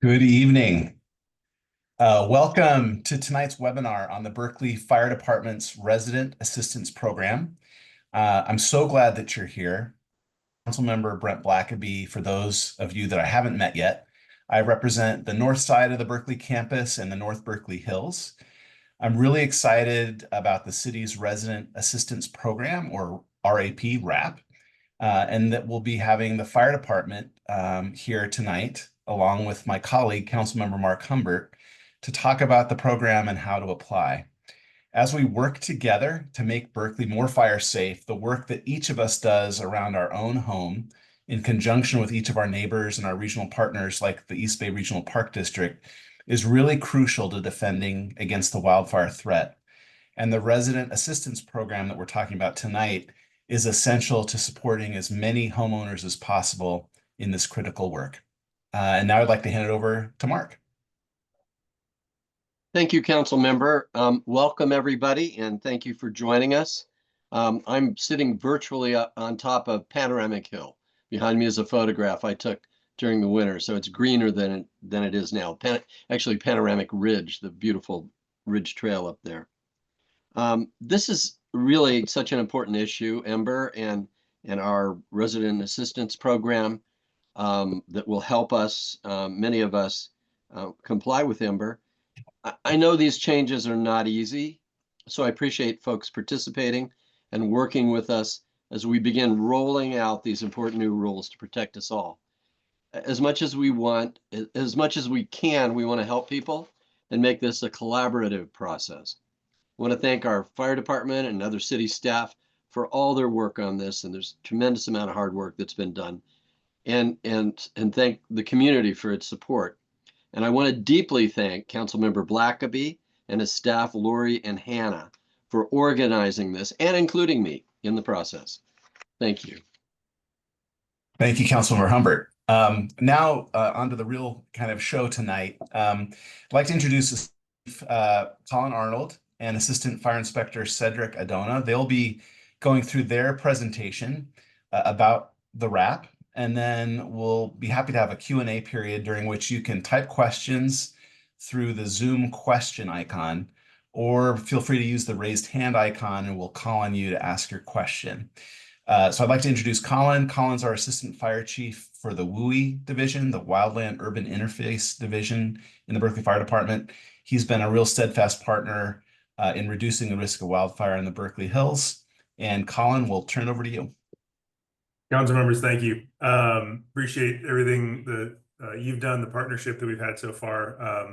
Good evening. Welcome to tonight's webinar on the Berkeley Fire Department's Resident Assistance Program. I'm so glad that you're here. Councilmember Brent Blackaby, for those of you that I haven't met yet, I represent the north side of the Berkeley campus and the North Berkeley Hills. I'm really excited about the city's Resident Assistance Program, or RAP, and that we'll be having the fire department here tonight, along with my colleague, Councilmember Mark Humbert, to talk about the program and how to apply. As we work together to make Berkeley more fire safe, the work that each of us does around our own home, in conjunction with each of our neighbors and our regional partners like the East Bay Regional Park District, is really crucial to defending against the wildfire threat. And the resident assistance program that we're talking about tonight is essential to supporting as many homeowners as possible in this critical work. And now I'd like to hand it over to Mark. Thank you, Council Member. Welcome, everybody, and thank you for joining us. I'm sitting virtually on top of Panoramic Hill. Behind me is a photograph I took during the winter, so it's greener than it is now. Actually, Panoramic Ridge, the beautiful ridge trail up there. This is really such an important issue, Ember, and our resident assistance program that will help us, many of us, comply with Ember. I know these changes are not easy, so I appreciate folks participating and working with us as we begin rolling out these important new rules to protect us all. As much as we can, we want to help people and make this a collaborative process. I want to thank our fire department and other city staff for all their work on this, and there's a tremendous amount of hard work that's been done, and thank the community for its support. And I want to deeply thank Councilmember Blackaby and his staff, Lori and Hannah, for organizing this and including me in the process. Thank you. Thank you, Councilmember Humbert. Now onto the real kind of show tonight. I'd like to introduce Colin Arnold and Assistant Fire Inspector Cedric Adona. They'll be going through their presentation about the RAP. And then we'll be happy to have a Q&A period during which you can type questions through the Zoom question icon, or feel free to use the raised hand icon and we'll call on you to ask your question. So I'd like to introduce Colin. Colin's our Assistant Fire Chief for the WUI Division, the Wildland Urban Interface Division in the Berkeley Fire Department. He's been a real steadfast partner in reducing the risk of wildfire in the Berkeley Hills. And Colin, we'll turn it over to you. Council members, thank you. Appreciate everything that you've done, the partnership that we've had so far.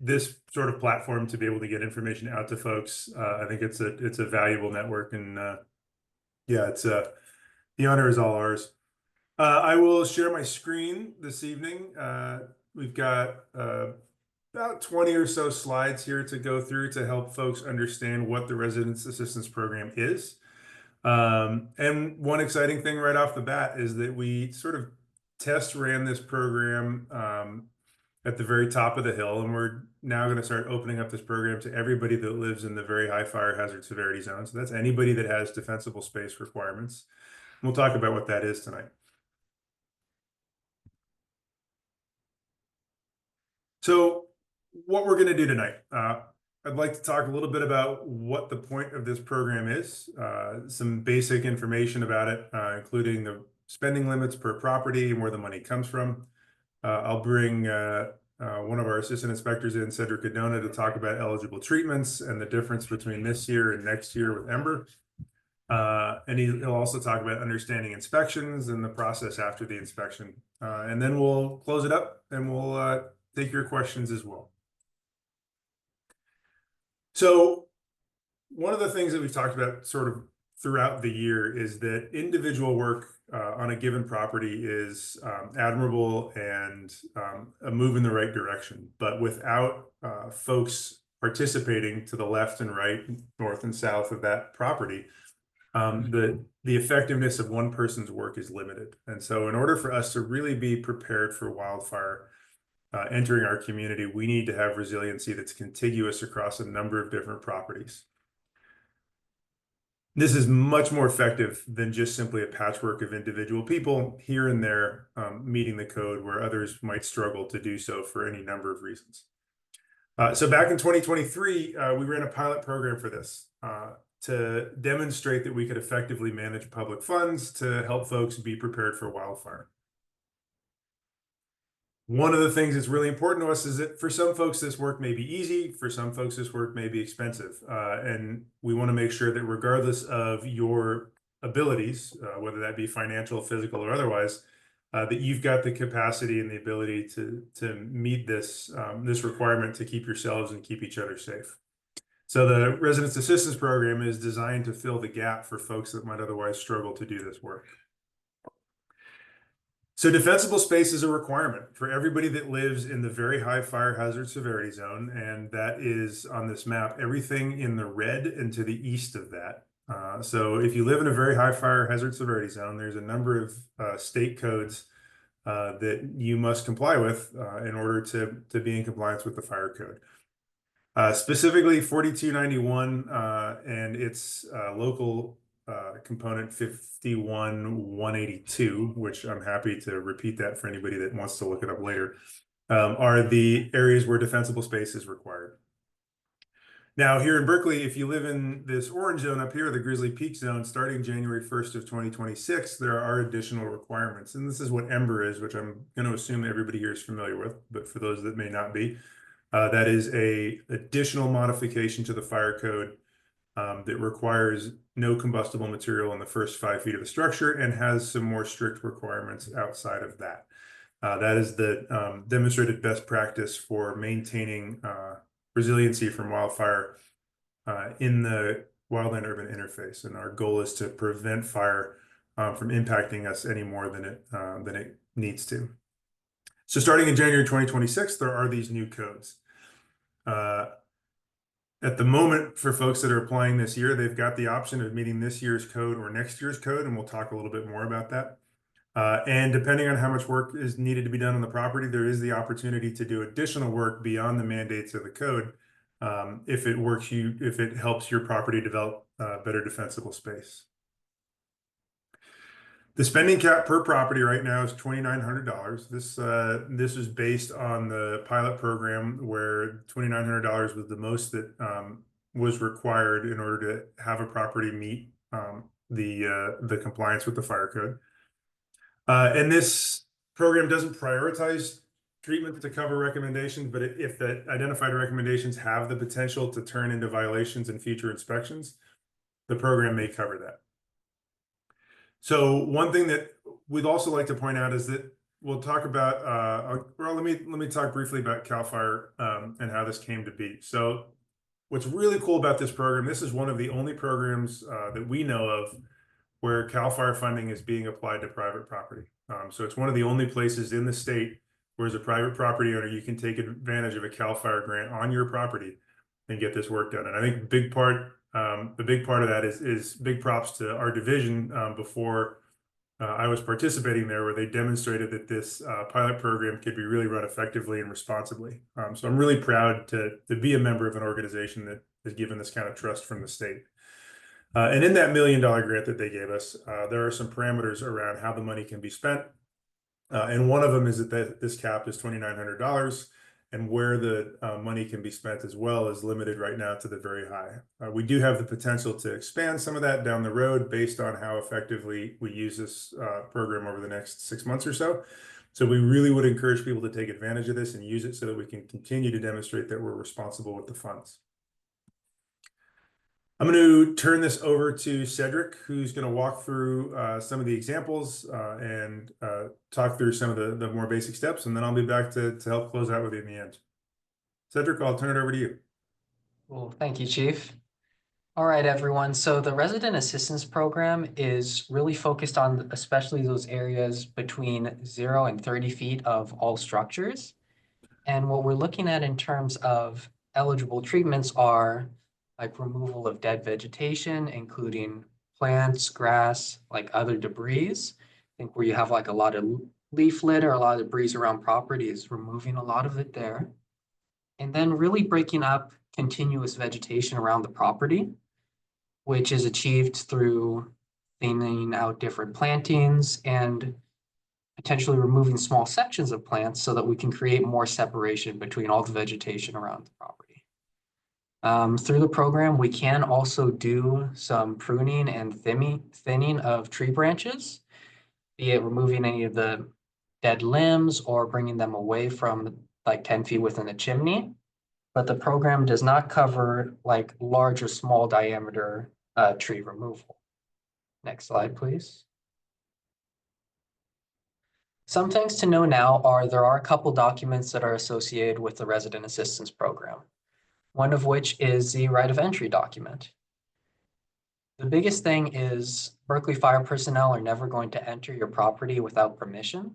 This sort of platform to be able to get information out to folks, I think it's a valuable network, and yeah, the honor is all ours. I will share my screen this evening. We've got about 20 or so slides here to go through to help folks understand what the Residence Assistance Program is. And one exciting thing right off the bat is that we sort of test ran this program at the very top of the hill, and we're now going to start opening up this program to everybody that lives in the very high fire hazard severity zone. So that's anybody that has defensible space requirements. And we'll talk about what that is tonight. So what we're going to do tonight, I'd like to talk a little bit about what the point of this program is, some basic information about it, including the spending limits per property and where the money comes from. I'll bring one of our assistant inspectors in, Cedric Adona, to talk about eligible treatments and the difference between this year and next year with Ember. And he'll also talk about understanding inspections and the process after the inspection. And then we'll close it up and we'll take your questions as well. So one of the things that we've talked about sort of throughout the year is that individual work on a given property is admirable and a move in the right direction. But without folks participating to the left and right, north and south of that property, the effectiveness of one person's work is limited. And so in order for us to really be prepared for wildfire entering our community, we need to have resiliency that's contiguous across a number of different properties. This is much more effective than just simply a patchwork of individual people here and there meeting the code where others might struggle to do so for any number of reasons. So back in 2023, we ran a pilot program for this to demonstrate that we could effectively manage public funds to help folks be prepared for wildfire. One of the things that's really important to us is that for some folks, this work may be easy. For some folks, this work may be expensive. And we want to make sure that regardless of your abilities, whether that be financial, physical, or otherwise, that you've got the capacity and the ability to meet this, this requirement to keep yourselves and keep each other safe. So the Residence Assistance Program is designed to fill the gap for folks that might otherwise struggle to do this work. So defensible space is a requirement for everybody that lives in the very high fire hazard severity zone, and that is on this map, everything in the red and to the east of that. So if you live in a very high fire hazard severity zone, there's a number of state codes that you must comply with in order to be in compliance with the fire code. Specifically 4291 and its local component 51182, which I'm happy to repeat that for anybody that wants to look it up later, are the areas where defensible space is required. Now, here in Berkeley, if you live in this orange zone up here, the Grizzly Peak zone, starting January 1st of 2026, there are additional requirements. And this is what EMBER is, which I'm going to assume everybody here is familiar with, but for those that may not be, that is an additional modification to the fire code that requires no combustible material in the first 5 feet of the structure and has some more strict requirements outside of that. That is the demonstrated best practice for maintaining resiliency from wildfire in the wildland-urban interface. And our goal is to prevent fire from impacting us any more than it needs to. So starting in January 2026, there are these new codes. At the moment, for folks that are applying this year, they've got the option of meeting this year's code or next year's code, and we'll talk a little bit more about that. And depending on how much work is needed to be done on the property, there is the opportunity to do additional work beyond the mandates of the code if it helps your property develop better defensible space. The spending cap per property right now is $2,900. This is based on the pilot program where $2,900 was the most that was required in order to have a property meet the compliance with the fire code. And this program doesn't prioritize treatment to cover recommendations, but if the identified recommendations have the potential to turn into violations in future inspections, the program may cover that. So one thing that we'd also like to point out is that we'll talk about, well, let me talk briefly about CAL FIRE and how this came to be. So what's really cool about this program, this is one of the only programs that we know of where CAL FIRE funding is being applied to private property. So it's one of the only places in the state where as a private property owner, you can take advantage of a CAL FIRE grant on your property and get this work done. And I think the big part of that is big props to our division before I was participating there, where they demonstrated that this pilot program could be really run effectively and responsibly. So I'm really proud to be a member of an organization that has given this kind of trust from the state. And in that $1 million grant that they gave us, there are some parameters around how the money can be spent. And one of them is that this cap is $2,900, and where the money can be spent as well is limited right now to the very high. We do have the potential to expand some of that down the road based on how effectively we use this program over the next 6 months or so. So we really would encourage people to take advantage of this and use it so that we can continue to demonstrate that we're responsible with the funds. I'm going to turn this over to Cedric, who's going to walk through some of the examples and talk through some of the more basic steps, and then I'll be back to help close out with you in the end. Cedric, I'll turn it over to you. Well, thank you, Chief. All right, everyone. So the Resident Assistance Program is really focused on especially those areas between 0 and 30 feet of all structures. And what we're looking at in terms of eligible treatments are like removal of dead vegetation, including plants, grass, like other debris. I think where you have like a lot of leaf litter, a lot of debris around properties, removing a lot of it there. And then really breaking up continuous vegetation around the property, which is achieved through thinning out different plantings and potentially removing small sections of plants so that we can create more separation between all the vegetation around the property. Through the program, we can also do some pruning and thinning of tree branches, be it removing any of the dead limbs or bringing them away from like 10 feet within a chimney. But the program does not cover like large or small diameter tree removal. Next slide, please. Some things to know now are there are a couple documents that are associated with the resident assistance program, one of which is the right of entry document. The biggest thing is Berkeley fire personnel are never going to enter your property without permission.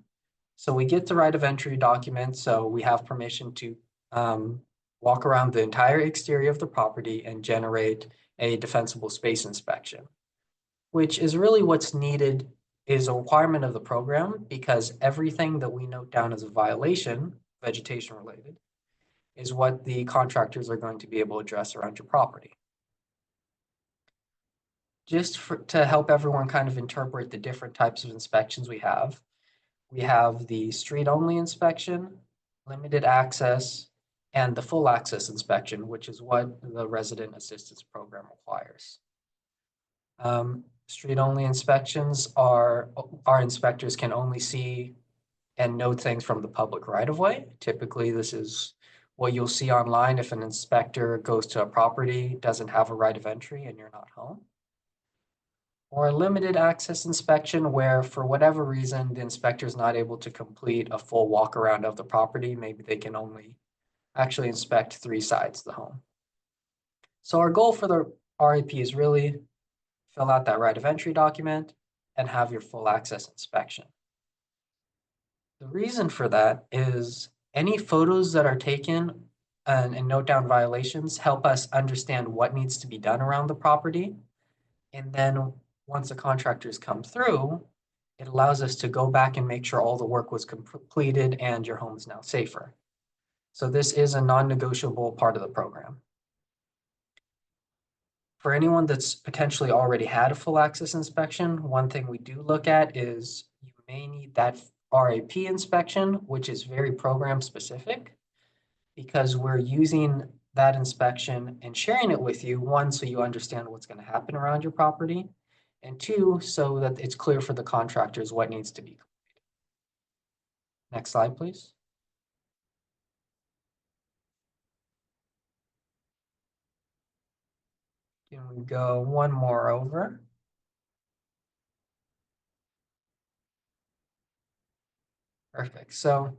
So we get the right of entry document, so we have permission to walk around the entire exterior of the property and generate a defensible space inspection, which is really what's needed, is a requirement of the program, because everything that we note down as a violation, vegetation related, is what the contractors are going to be able to address around your property. Just to help everyone kind of interpret the different types of inspections we have the street-only inspection, limited access, and the full access inspection, which is what the resident assistance program requires. Street-only inspections are, our inspectors can only see and note things from the public right-of-way. Typically, this is what you'll see online if an inspector goes to a property, doesn't have a right of entry, and you're not home. Or a limited access inspection where, for whatever reason, the inspector is not able to complete a full walk around of the property. Maybe they can only actually inspect 3 sides of the home. So our goal for the RAP is really fill out that right of entry document and have your full access inspection. The reason for that is any photos that are taken and note down violations help us understand what needs to be done around the property. And then once the contractors come through, it allows us to go back and make sure all the work was completed and your home is now safer. So this is a non-negotiable part of the program. For anyone that's potentially already had a full access inspection, one thing we do look at is you may need that RAP inspection, which is very program specific, because we're using that inspection and sharing it with you, 1, so you understand what's going to happen around your property, and 2, so that it's clear for the contractors what needs to be completed. Next slide, please. Can we go one more over? Perfect. So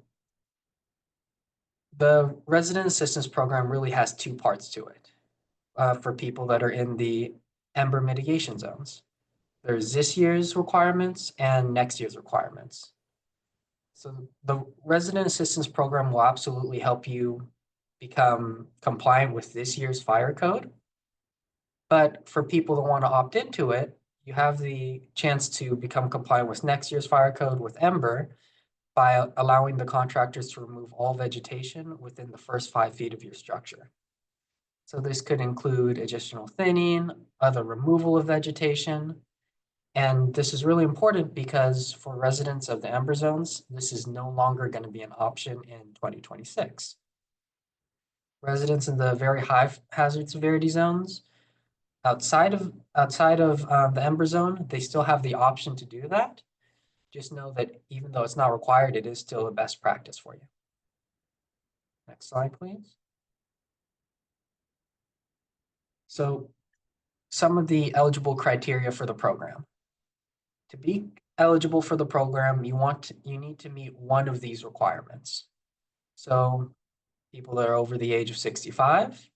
the resident assistance program really has 2 parts to it for people that are in the ember mitigation zones. There's this year's requirements and next year's requirements. So the resident assistance program will absolutely help you become compliant with this year's fire code. But for people that want to opt into it, you have the chance to become compliant with next year's fire code with ember by allowing the contractors to remove all vegetation within the first 5 feet of your structure. So this could include additional thinning, other removal of vegetation. And this is really important because for residents of the ember zones, this is no longer going to be an option in 2026. Residents in the very high hazard severity zones, outside of the ember zone, they still have the option to do that. Just know that even though it's not required, it is still a best practice for you. Next slide, please. So some of the eligible criteria for the program. To be eligible for the program, you need to meet one of these requirements. So people that are over the age of 65,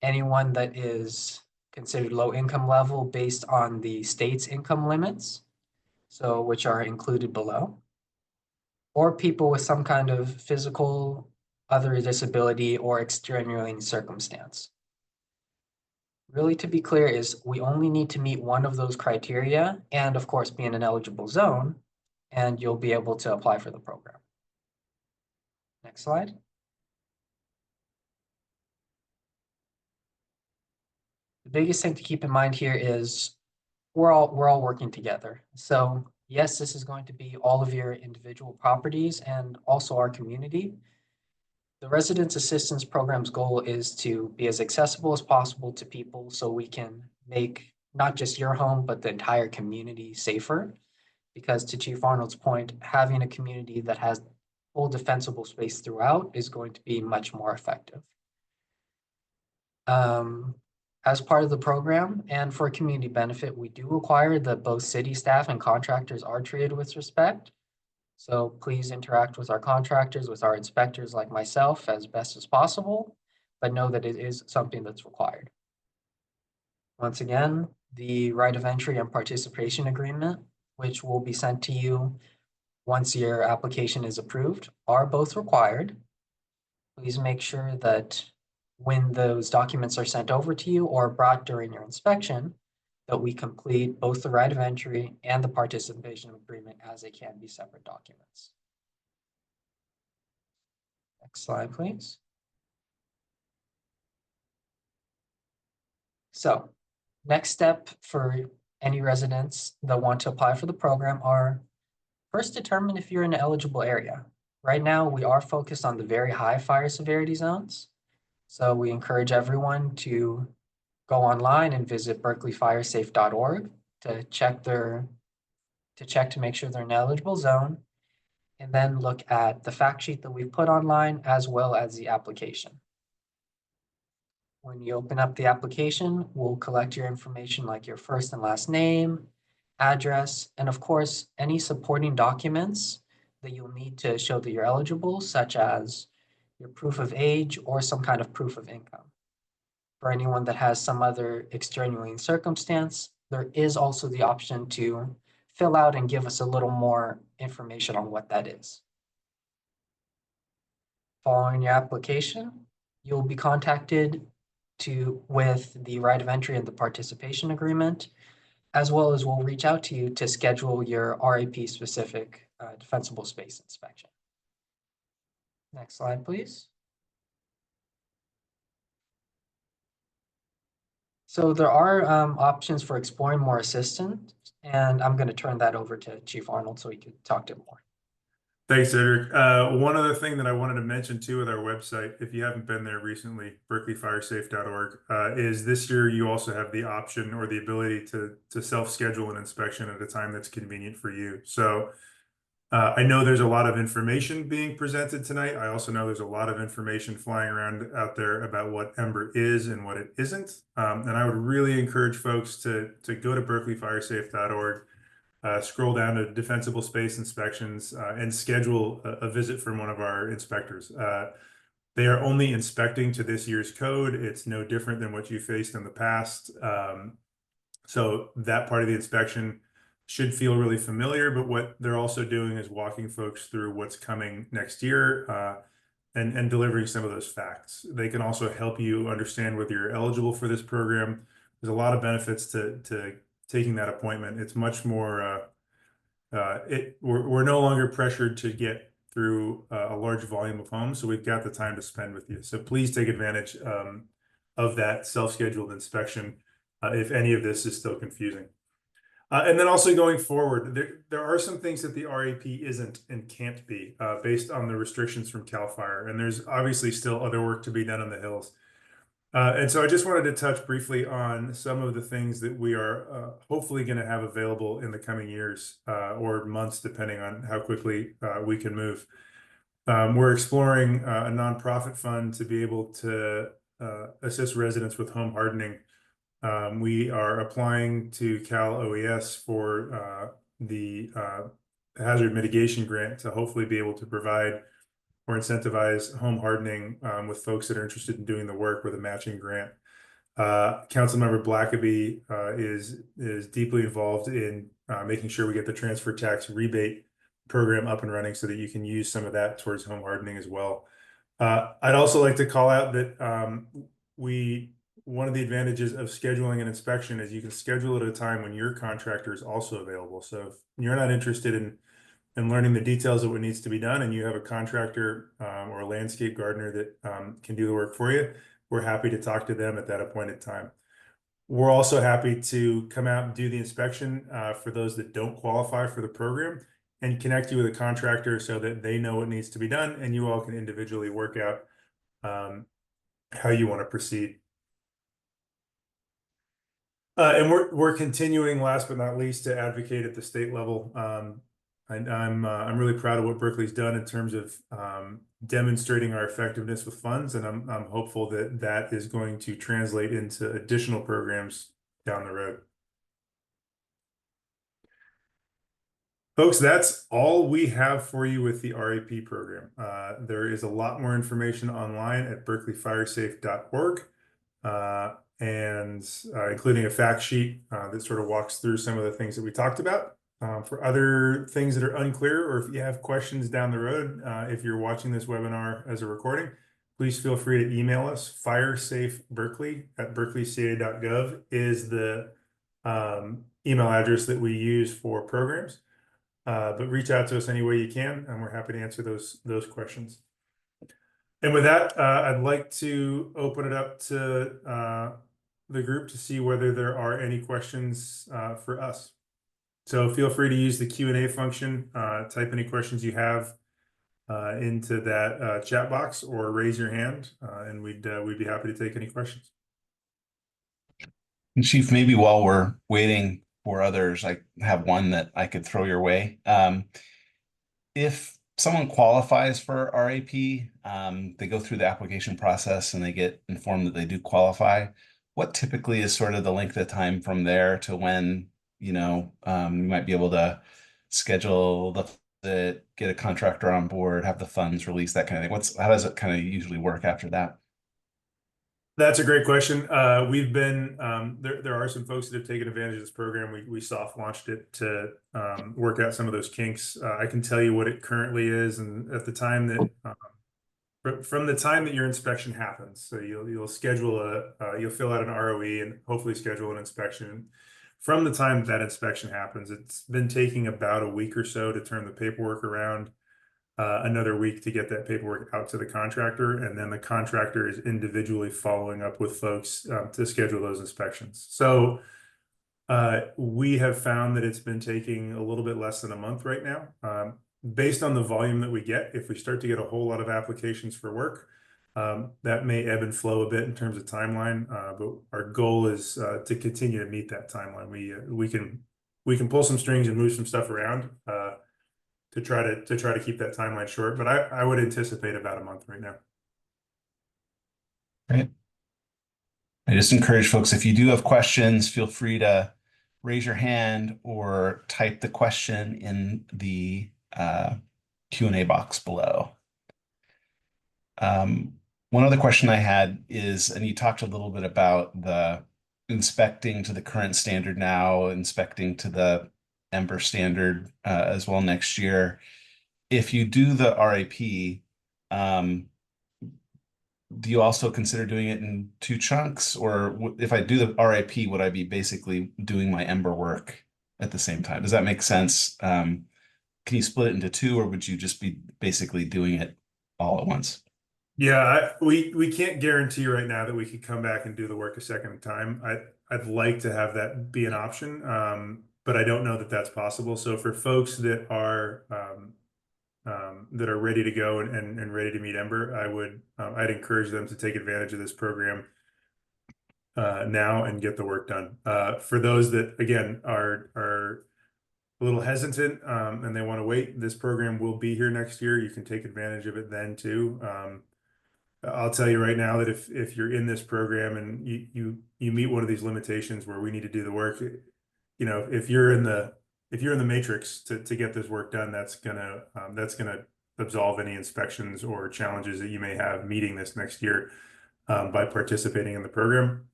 anyone that is considered low income level based on the state's income limits, so which are included below, or people with some kind of physical, other disability or extenuating circumstance. Really, to be clear, is we only need to meet one of those criteria and, of course, be in an eligible zone, and you'll be able to apply for the program. Next slide. biggest thing to keep in mind here is we're all working together. So yes, this is going to be all of your individual properties and also our community. The Residents Assistance Program's goal is to be as accessible as possible to people so we can make not just your home, but the entire community safer. Because to Chief Arnold's point, having a community that has full defensible space throughout is going to be much more effective. As part of the program and for community benefit, we do require that both city staff and contractors are treated with respect. So please interact with our contractors, with our inspectors like myself as best as possible, but know that it is something that's required. Once again, the right of entry and participation agreement, which will be sent to you once your application is approved, are both required. Please make sure that when those documents are sent over to you or brought during your inspection, that we complete both the right of entry and the participation agreement as they can be separate documents. Next slide, please. So, next step for any residents that want to apply for the program are first determine if you're in an eligible area. Right now, we are focused on the very high fire severity zones. So we encourage everyone to go online and visit berkeleyfiresafe.org to check to make sure they're in an eligible zone, and then look at the fact sheet that we've put online as well as the application. When you open up the application, we'll collect your information like your first and last name, address, and of course, any supporting documents that you'll need to show that you're eligible, such as your proof of age or some kind of proof of income. For anyone that has some other extenuating circumstance, there is also the option to fill out and give us a little more information on what that is. Following your application, you'll be contacted with the right of entry and the participation agreement, as well as we'll reach out to you to schedule your RAP specific defensible space inspection. Next slide, please. So there are options for exploring more assistance, and I'm going to turn that over to Chief Arnold so he could talk to him more. Thanks, Cedric. One other thing that I wanted to mention too with our website, if you haven't been there recently, berkeleyfiresafe.org, is this year you also have the option or the ability to self-schedule an inspection at a time that's convenient for you. So I know there's a lot of information being presented tonight. I also know there's a lot of information flying around out there about what Ember is and what it isn't. And I would really encourage folks to go to berkeleyfiresafe.org, scroll down to defensible space inspections, and schedule a visit from one of our inspectors. They are only inspecting to this year's code. It's no different than what you faced in the past. So that part of the inspection should feel really familiar, but what they're also doing is walking folks through what's coming next year, and delivering some of those facts. They can also help you understand whether you're eligible for this program. There's a lot of benefits to taking that appointment. It's much more, we're no longer pressured to get through a large volume of homes, so we've got the time to spend with you. So please take advantage of that self-scheduled inspection if any of this is still confusing. And then also going forward, there are some things that the RAP isn't and can't be based on the restrictions from CAL FIRE. And there's obviously still other work to be done on the hills. And so I just wanted to touch briefly on some of the things that we are hopefully going to have available in the coming years or months, depending on how quickly we can move. We're exploring a nonprofit fund to be able to assist residents with home hardening. We are applying to Cal OES for the hazard mitigation grant to hopefully be able to provide or incentivize home hardening with folks that are interested in doing the work with a matching grant. Councilmember Blackaby is deeply involved in making sure we get the transfer tax rebate program up and running so that you can use some of that towards home hardening as well. I'd also like to call out that one of the advantages of scheduling an inspection is you can schedule it at a time when your contractor is also available. So if you're not interested in learning the details of what needs to be done and you have a contractor or a landscape gardener that can do the work for you, we're happy to talk to them at that appointed time. We're also happy to come out and do the inspection for those that don't qualify for the program and connect you with a contractor so that they know what needs to be done and you all can individually work out how you want to proceed. And we're continuing, last but not least, to advocate at the state level. And I'm really proud of what Berkeley's done in terms of demonstrating our effectiveness with funds, and I'm hopeful that that is going to translate into additional programs down the road. Folks, that's all we have for you with the RAP program. There is a lot more information online at berkeleyfiresafe.org, including a fact sheet that sort of walks through some of the things that we talked about. For other things that are unclear, or if you have questions down the road, if you're watching this webinar as a recording, please feel free to email us. firesafeberkeley@berkeleyca.gov is the email address that we use for programs. But reach out to us any way you can, and we're happy to answer those questions. And with that, I'd like to open it up to the group to see whether there are any questions for us. So feel free to use the Q&A function, type any questions you have into that chat box, or raise your hand, and we'd be happy to take any questions. And Chief, maybe while we're waiting for others, I have one that I could throw your way. If someone qualifies for RAP, they go through the application process and they get informed that they do qualify, what typically is sort of the length of time from there to when you might be able to schedule get a contractor on board, have the funds released, that kind of thing? How does it kind of usually work after that? That's a great question. We've been there are some folks that have taken advantage of this program. We soft launched it to work out some of those kinks. I can tell you what it currently is, and at the time that from the time that your inspection happens, so you'll schedule you'll fill out an ROE and hopefully schedule an inspection. From the time that inspection happens, it's been taking about a week or so to turn the paperwork around, another week to get that paperwork out to the contractor, and then the contractor is individually following up with folks to schedule those inspections. So we have found that it's been taking a little bit less than a month right now. Based on the volume that we get, if we start to get a whole lot of applications for work, that may ebb and flow a bit in terms of timeline, but our goal is to continue to meet that timeline. We can pull some strings and move some stuff around to try to keep that timeline short, but I would anticipate about a month right now. Great. I just encourage folks, if you do have questions, feel free to raise your hand or type the question in the Q&A box below. One other question I had is, and you talked a little bit about the inspecting to the current standard now, inspecting to the Ember standard as well next year. If you do the RAP, do you also consider doing it in two chunks? Or if I do the RAP, would I be basically doing my Ember work at the same time? Does that make sense? Can you split it into two, or would you just be basically doing it all at once? Yeah, we can't guarantee right now that we could come back and do the work a second time. I'd like to have that be an option, but I don't know that that's possible. So for folks that are ready to go and ready to meet Ember, I'd encourage them to take advantage of this program now and get the work done. For those that again are a little hesitant and they want to wait, this program will be here next year. You can take advantage of it then too. I'll tell you right now that if you're in this program and you meet one of these limitations where we need to do the work, if you're in the matrix to get this work done, that's gonna absolve any inspections or challenges that you may have meeting this next year by participating in the program.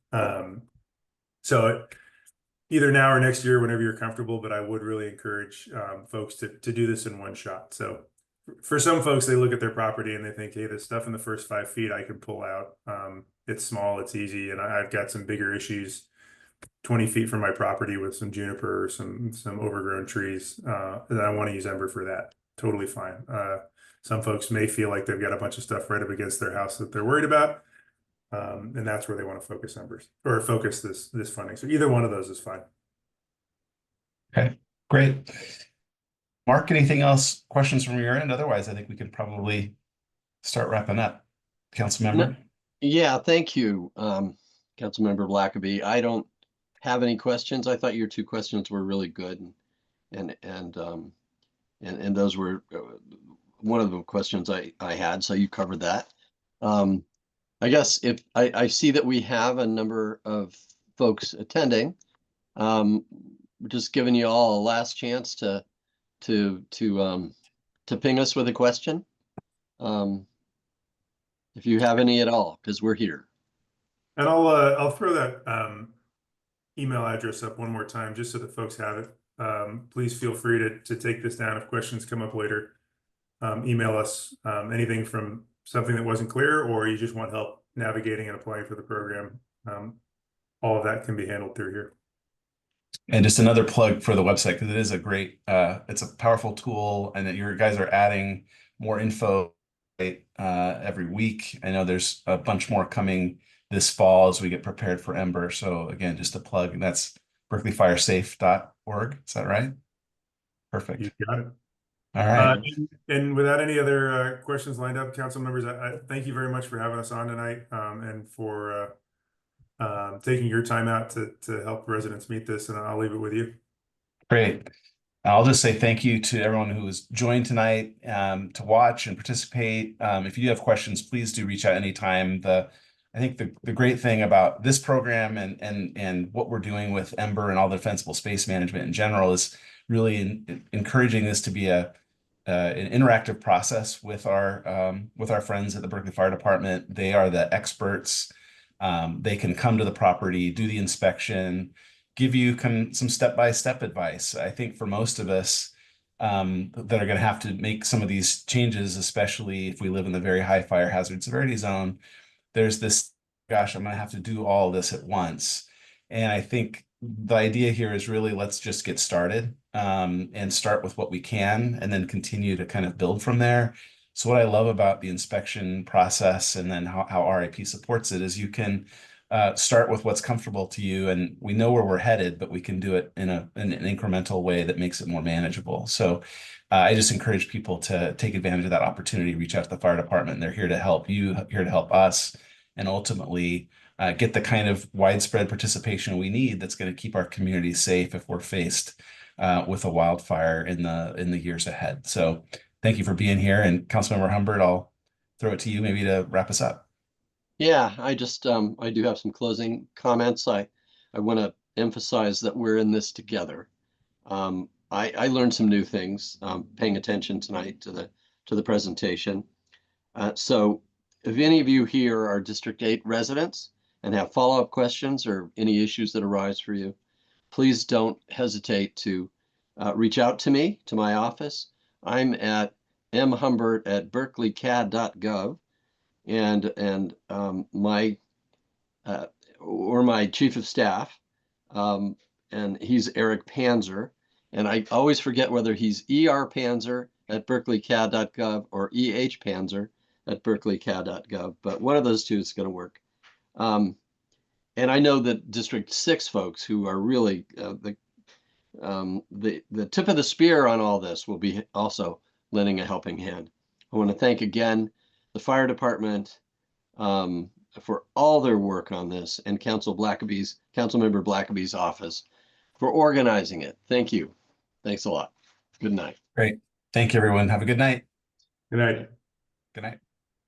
So either now or next year, whenever you're comfortable, but I would really encourage folks to do this in one shot. So for some folks, they look at their property and they think, hey, this stuff in the first 5 feet I can pull out. It's small, it's easy, and I've got some bigger issues 20 feet from my property with some juniper or some overgrown trees, and I want to use Ember for that. Totally fine. Some folks may feel like they've got a bunch of stuff right up against their house that they're worried about. And that's where they want to focus numbers or focus this funding. So either one of those is fine. Okay, great. Mark, anything else? Questions from your end? Otherwise, I think we can probably start wrapping up. Council member? Yeah, thank you, Councilmember Blackaby. I don't have any questions. I thought your two questions were really good, and those were one of the questions I had. So you covered that. I guess if I see that we have a number of folks attending, just giving you all a last chance to ping us with a question. If you have any at all, because we're here. And I'll throw that email address up one more time just so that folks have it. Please feel free to take this down if questions come up later. Email us anything from something that wasn't clear, or you just want help navigating and applying for the program. All of that can be handled through here. And just another plug for the website, because it is a great, it's a powerful tool, and that your guys are adding more info every week. I know there's a bunch more coming this fall as we get prepared for Ember. So again, just a plug, and that's berkeleyfiresafe.org. Is that right? Perfect. You got it. All right. And without any other questions lined up, council members, I thank you very much for having us on tonight, and for taking your time out to help residents meet this, and I'll leave it with you. Great. I'll just say thank you to everyone who has joined tonight to watch and participate. If you do have questions, please do reach out anytime. I think the great thing about this program and what we're doing with Ember and all the defensible space management in general is really encouraging this to be an interactive process with our friends at the Berkeley Fire Department. They are the experts. They can come to the property, do the inspection, give you some step-by-step advice. I think for most of us that are going to have to make some of these changes, especially if we live in the very high fire hazard severity zone, there's this, gosh, I'm going to have to do all this at once. And I think the idea here is really, let's just get started and start with what we can, and then continue to kind of build from there. So what I love about the inspection process, and then how RIP supports it, is you can start with what's comfortable to you, and we know where we're headed, but we can do it in an incremental way that makes it more manageable. So I just encourage people to take advantage of that opportunity, reach out to the fire department. They're here to help you, here to help us, and ultimately get the kind of widespread participation we need that's going to keep our community safe if we're faced with a wildfire in the years ahead. So thank you for being here. And Councilmember Humbert, I'll throw it to you maybe to wrap us up. Yeah, I just I do have some closing comments. I want to emphasize that we're in this together. I learned some new things paying attention tonight to the presentation. So if any of you here are District 8 residents and have follow-up questions or any issues that arise for you, please don't hesitate to reach out to me, to my office. I'm at mhumbert@berkeleycad.gov, and my chief of staff, and he's Eric Panzer, and I always forget whether he's erpanzer@berkeleycad.gov or ehpanzer@berkeleycad.gov, but one of those two is going to work. And I know that District 6 folks, who are really the tip of the spear on all this, will be also lending a helping hand. I want to thank again the fire department for all their work on this, and Councilmember Blackaby's office for organizing it. Thank you. Thanks a lot. Good night. Great. Thank you, everyone. Have a good night. Good night. Good night.